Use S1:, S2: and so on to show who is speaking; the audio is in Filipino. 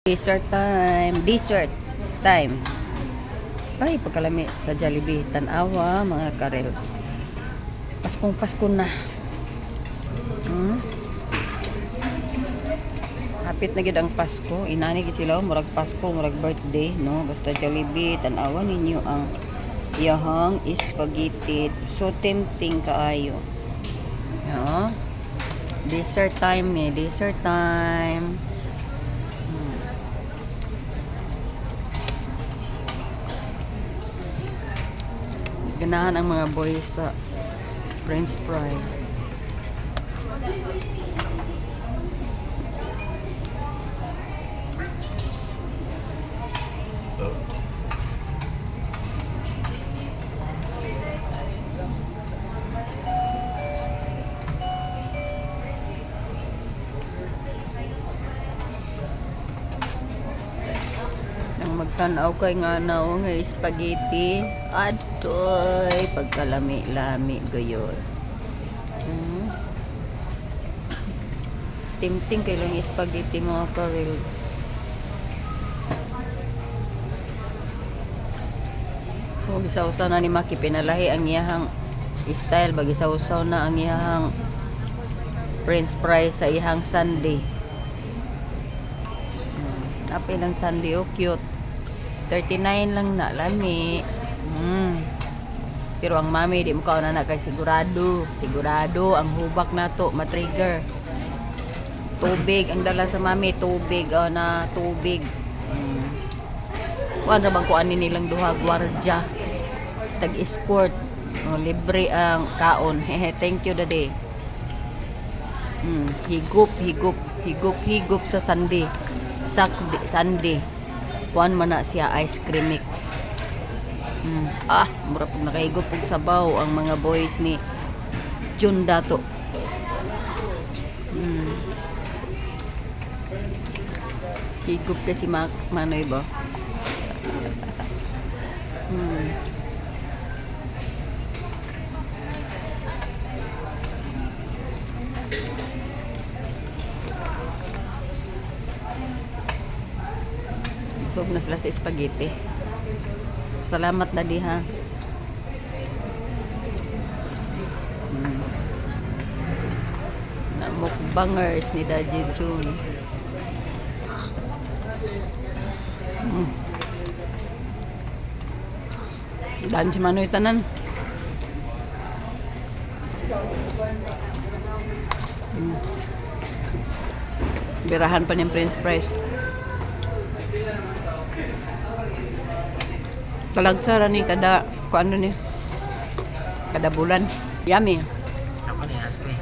S1: Dessert time. Dessert time. Ay, pagkalami sa Jollibee. Tanawa, mga karels. Paskong Pasko na. Hapit na gid ang Pasko. Inani gid sila murag Pasko, murag birthday, no? Basta Jollibee, tanawa ninyo ang yahang spaghetti. So tempting kaayo. No? Dessert time ni, dessert time. Ganahan ang mga boys sa French fries. Magtanaw kay nga naw nga spaghetti adoy pagkalami-lami gayon. Timting kay lang spaghetti mga karels. Kung gisawsaw na ni Maki pinalahi ang iyahang style, bagisawsaw na ang iyahang French fries sa iyahang sundae. Apil lang sundae, oh cute. 39 lang na lami. Pero ang mami di mo kauna na kay sigurado ang hubak nato matrigger. Tubig ang dala sa mami, tubig na tubig. Wala bang kuan nilang duha gwardiya. Tag-escort. Libre ang kaon. Thank you daddy. Higop sa Sunday. Sunday. Kuan man na siya ice cream mix. Mura pag nakahigop og sabaw ang mga boys ni Jun Dato. Higop kasi Manoy ba? Busog na sila sa spaghetti. Salamat daddy ha. Na mukbangers ni Daddy June. Dan si Manoy tanan. Birahan pa niyang French fries. Talagsara ni kada kuan ni kada bulan. Yummy.
S2: Sama ni Aspe.